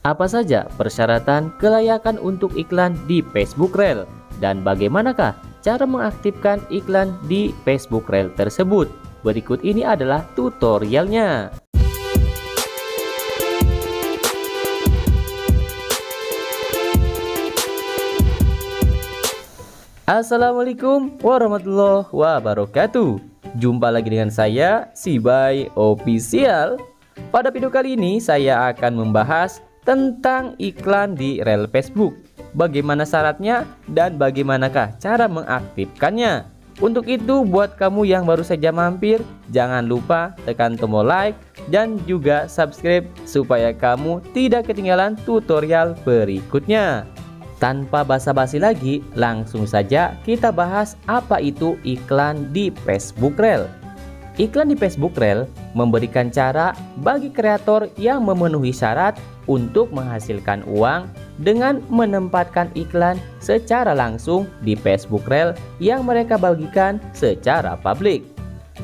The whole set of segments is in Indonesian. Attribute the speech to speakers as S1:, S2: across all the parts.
S1: Apa saja persyaratan kelayakan untuk iklan di Facebook Reel? Dan bagaimanakah cara mengaktifkan iklan di Facebook Reel tersebut? Berikut ini adalah tutorialnya. Assalamualaikum warahmatullahi wabarakatuh. Jumpa lagi dengan saya, Sibai Official. Pada video kali ini saya akan membahas tentang iklan di Reel Facebook. Bagaimana syaratnya dan bagaimanakah cara mengaktifkannya. Untuk itu buat kamu yang baru saja mampir, jangan lupa tekan tombol like dan juga subscribe supaya kamu tidak ketinggalan tutorial berikutnya. Tanpa basa-basi lagi, langsung saja kita bahas apa itu iklan di Facebook Reel. Iklan di Facebook Reel memberikan cara bagi kreator yang memenuhi syarat untuk menghasilkan uang dengan menempatkan iklan secara langsung di Facebook Reel yang mereka bagikan secara publik.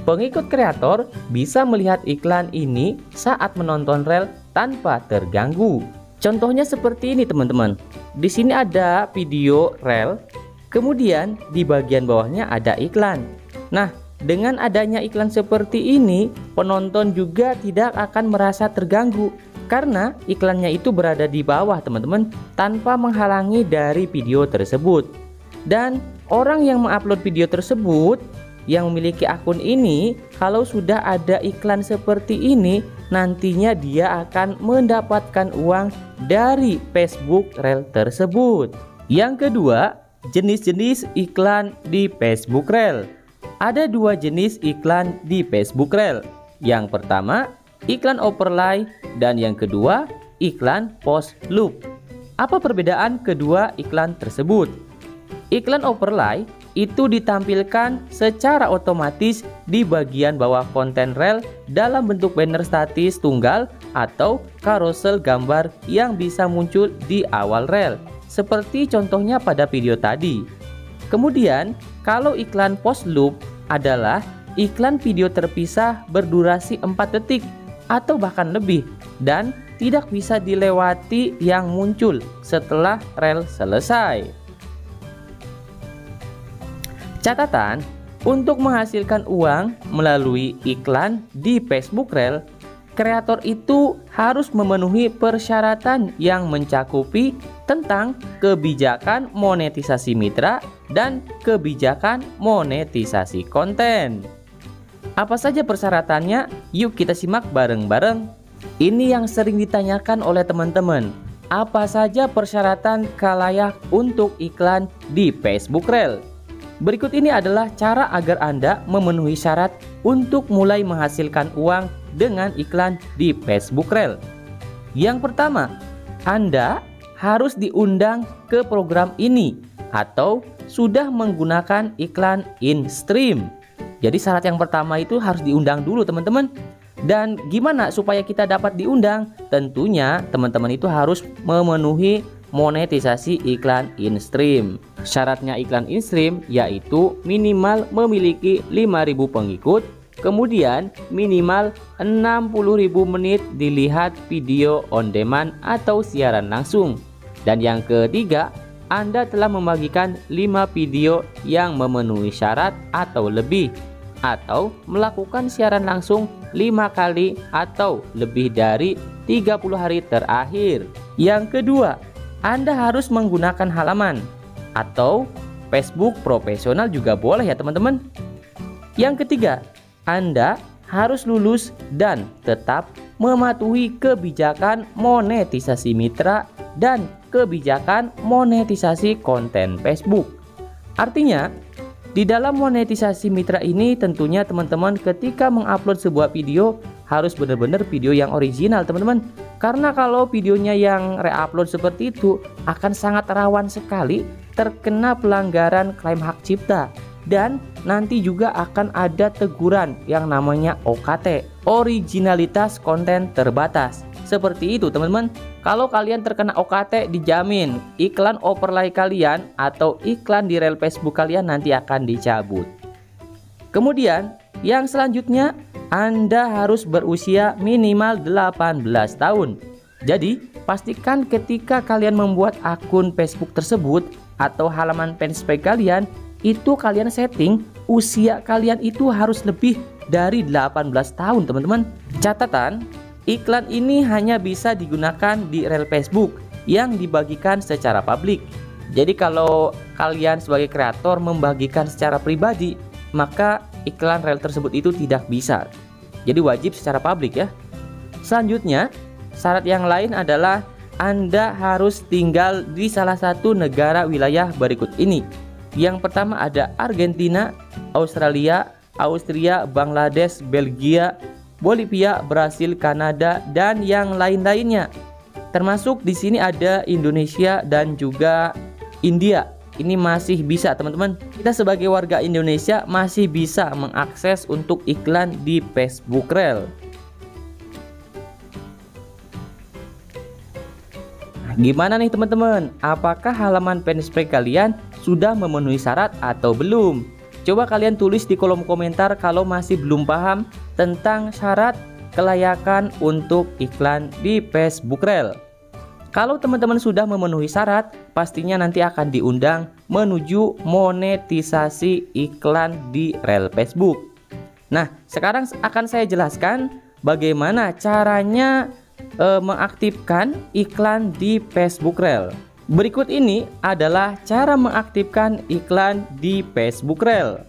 S1: Pengikut kreator bisa melihat iklan ini saat menonton Reel tanpa terganggu. Contohnya seperti ini teman-teman. Di sini ada video Reel, kemudian di bagian bawahnya ada iklan. Nah, dengan adanya iklan seperti ini, penonton juga tidak akan merasa terganggu karena iklannya itu berada di bawah teman-teman, tanpa menghalangi dari video tersebut. Dan orang yang mengupload video tersebut yang memiliki akun ini, kalau sudah ada iklan seperti ini, nantinya dia akan mendapatkan uang dari Facebook Reel tersebut. Yang kedua, jenis-jenis iklan di Facebook Reel. Ada dua jenis iklan di Facebook Reel. Yang pertama, iklan overlay, dan yang kedua, iklan post loop. Apa perbedaan kedua iklan tersebut? Iklan overlay itu ditampilkan secara otomatis di bagian bawah konten Reel dalam bentuk banner statis tunggal atau carousel gambar yang bisa muncul di awal Reel, seperti contohnya pada video tadi. Kemudian, kalau iklan post loop adalah iklan video terpisah berdurasi 4 detik atau bahkan lebih dan tidak bisa dilewati yang muncul setelah Reel selesai. Catatan, untuk menghasilkan uang melalui iklan di Facebook Reel, kreator itu harus memenuhi persyaratan yang mencakupi tentang kebijakan monetisasi mitra dan kebijakan monetisasi konten. Apa saja persyaratannya? Yuk kita simak bareng-bareng. Ini yang sering ditanyakan oleh teman-teman. Apa saja persyaratan kalayak untuk iklan di Facebook Reel? Berikut ini adalah cara agar Anda memenuhi syarat untuk mulai menghasilkan uang dengan iklan di Facebook Reel. Yang pertama, Anda harus diundang ke program ini atau sudah menggunakan iklan in-stream. Jadi syarat yang pertama itu harus diundang dulu teman-teman. Dan gimana supaya kita dapat diundang? Tentunya teman-teman itu harus memenuhi monetisasi iklan in-stream. Syaratnya iklan in-stream yaitu minimal memiliki 5.000 pengikut, kemudian minimal 60.000 menit dilihat video on demand atau siaran langsung. Dan yang ketiga, Anda telah membagikan 5 video yang memenuhi syarat atau lebih, atau melakukan siaran langsung 5 kali atau lebih dari 30 hari terakhir. Yang kedua, Anda harus menggunakan halaman atau Facebook profesional juga boleh ya teman-teman. Yang ketiga, Anda harus lulus dan tetap mematuhi kebijakan monetisasi mitra dan kebijakan monetisasi konten Facebook. Artinya, di dalam monetisasi mitra ini tentunya teman-teman ketika mengupload sebuah video harus benar-benar video yang original teman-teman. Karena kalau videonya yang reupload seperti itu akan sangat rawan sekali terkena pelanggaran klaim hak cipta. Dan nanti juga akan ada teguran yang namanya OKT, originalitas konten terbatas. Seperti itu teman-teman. Kalau kalian terkena OKT dijamin iklan overlay kalian atau iklan di Reel Facebook kalian nanti akan dicabut. Kemudian yang selanjutnya, Anda harus berusia minimal 18 tahun. Jadi, pastikan ketika kalian membuat akun Facebook tersebut atau halaman fanspage kalian, itu kalian setting usia kalian itu harus lebih dari 18 tahun, teman-teman. Catatan, iklan ini hanya bisa digunakan di reel Facebook yang dibagikan secara publik. Jadi kalau kalian sebagai kreator membagikan secara pribadi, maka iklan reel tersebut itu tidak bisa. Jadi wajib secara publik ya. Selanjutnya, syarat yang lain adalah Anda harus tinggal di salah satu negara wilayah berikut ini. Yang pertama ada Argentina, Australia, Austria, Bangladesh, Belgia, Bolivia, Brasil, Kanada, dan yang lain-lainnya. Termasuk di sini ada Indonesia dan juga India. Ini masih bisa, teman-teman. Kita sebagai warga Indonesia masih bisa mengakses untuk iklan di Facebook Reel. Nah, gimana nih teman-teman? Apakah halaman fanspage kalian sudah memenuhi syarat atau belum? Coba kalian tulis di kolom komentar kalau masih belum paham tentang syarat kelayakan untuk iklan di Facebook Reel. Kalau teman-teman sudah memenuhi syarat, pastinya nanti akan diundang menuju monetisasi iklan di reel Facebook. Nah, sekarang akan saya jelaskan bagaimana caranya mengaktifkan iklan di Facebook Reel. Berikut ini adalah cara mengaktifkan iklan di Facebook Reel.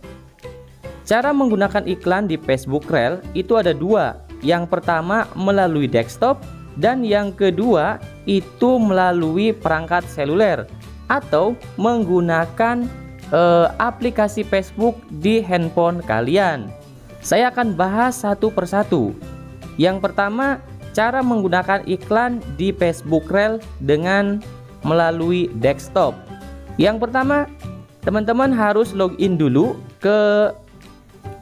S1: Cara menggunakan iklan di Facebook Reel itu ada dua. Yang pertama melalui desktop, dan yang kedua itu melalui perangkat seluler atau menggunakan aplikasi Facebook di handphone kalian. Saya akan bahas satu persatu. Yang pertama, cara menggunakan iklan di Facebook Reel dengan melalui desktop. Yang pertama, teman-teman harus login dulu ke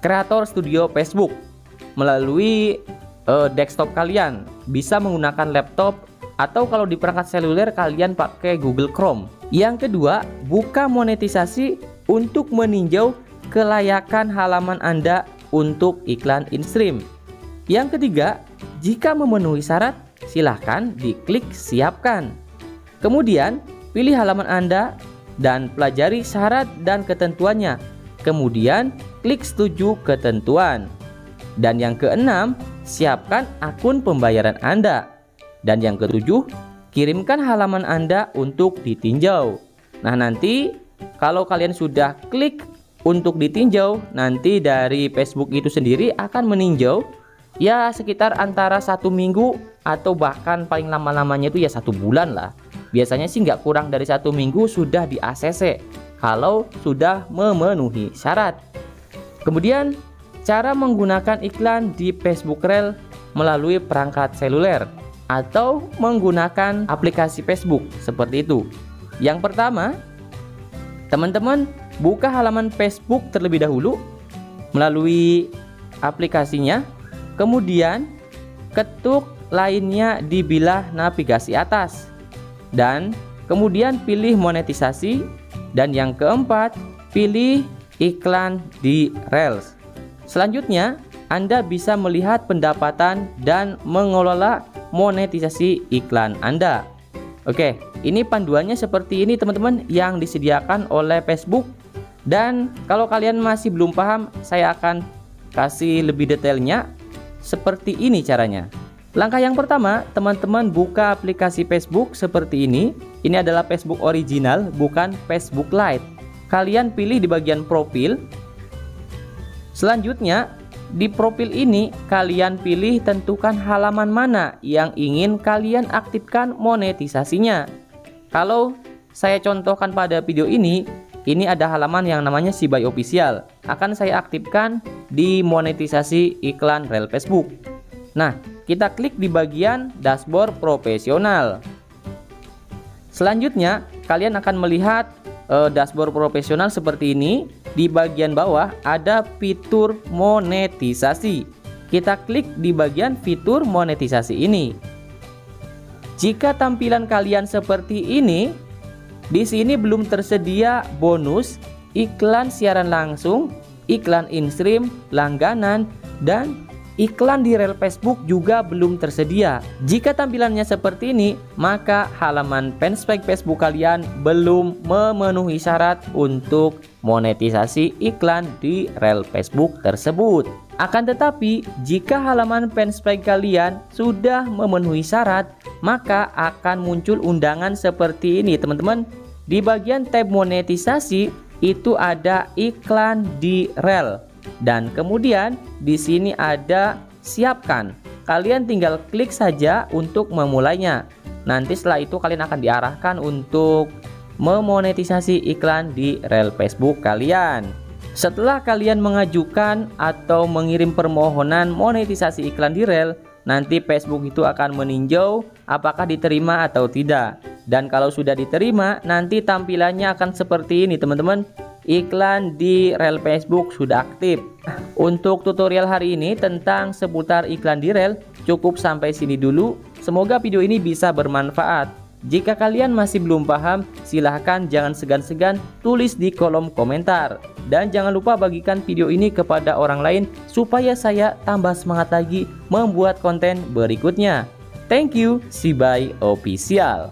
S1: Creator Studio Facebook melalui desktop kalian. Bisa menggunakan laptop atau kalau di perangkat seluler kalian pakai Google Chrome. Yang kedua, buka monetisasi untuk meninjau kelayakan halaman Anda untuk iklan in-stream. Yang ketiga, jika memenuhi syarat, silahkan diklik siapkan. Kemudian, pilih halaman Anda dan pelajari syarat dan ketentuannya. Kemudian, klik setuju ketentuan. Dan yang keenam, siapkan akun pembayaran Anda. Dan yang ketujuh, kirimkan halaman Anda untuk ditinjau. Nah, nanti kalau kalian sudah klik untuk ditinjau, nanti dari Facebook itu sendiri akan meninjau ya sekitar antara 1 minggu atau bahkan paling lama-lamanya itu ya 1 bulan lah. Biasanya sih nggak kurang dari 1 minggu sudah di ACC kalau sudah memenuhi syarat. Kemudian cara menggunakan iklan di Facebook Reel melalui perangkat seluler atau menggunakan aplikasi Facebook seperti itu. Yang pertama, teman-teman buka halaman Facebook terlebih dahulu melalui aplikasinya, kemudian ketuk lainnya di bilah navigasi atas, dan kemudian pilih monetisasi, dan yang keempat pilih iklan di Reels. Selanjutnya, Anda bisa melihat pendapatan dan mengelola monetisasi iklan Anda. Oke, ini panduannya seperti ini teman-teman yang disediakan oleh Facebook. Dan kalau kalian masih belum paham, saya akan kasih lebih detailnya. Seperti ini caranya. Langkah yang pertama, teman-teman buka aplikasi Facebook seperti ini. Ini adalah Facebook original, bukan Facebook Lite. Kalian pilih di bagian profil. Selanjutnya, di profil ini kalian pilih tentukan halaman mana yang ingin kalian aktifkan monetisasinya. Kalau saya contohkan pada video ini ada halaman yang namanya Si Buy Official. Akan saya aktifkan di monetisasi iklan reel Facebook. Nah, kita klik di bagian dashboard profesional. Selanjutnya, kalian akan melihat dashboard profesional seperti ini. Di bagian bawah ada fitur monetisasi. Kita klik di bagian fitur monetisasi ini. Jika tampilan kalian seperti ini, di sini belum tersedia bonus, iklan siaran langsung, iklan in-stream, langganan, dan iklan di rel Facebook juga belum tersedia. Jika tampilannya seperti ini, maka halaman fanspage Facebook kalian belum memenuhi syarat untuk monetisasi iklan di rel Facebook tersebut. Akan tetapi, jika halaman fanspage kalian sudah memenuhi syarat, maka akan muncul undangan seperti ini, teman-teman. Di bagian tab monetisasi itu ada iklan di rel. Dan kemudian di sini ada siapkan. Kalian tinggal klik saja untuk memulainya. Nanti setelah itu kalian akan diarahkan untuk memonetisasi iklan di rel Facebook kalian. Setelah kalian mengajukan atau mengirim permohonan monetisasi iklan di rel, nanti Facebook itu akan meninjau apakah diterima atau tidak. Dan kalau sudah diterima, nanti tampilannya akan seperti ini, teman-teman. Iklan di rel Facebook sudah aktif. Untuk tutorial hari ini tentang seputar iklan di rel cukup sampai sini dulu. Semoga video ini bisa bermanfaat. Jika kalian masih belum paham, silahkan jangan segan-segan tulis di kolom komentar. Dan jangan lupa bagikan video ini kepada orang lain supaya saya tambah semangat lagi membuat konten berikutnya. Thank you, Sibai Official.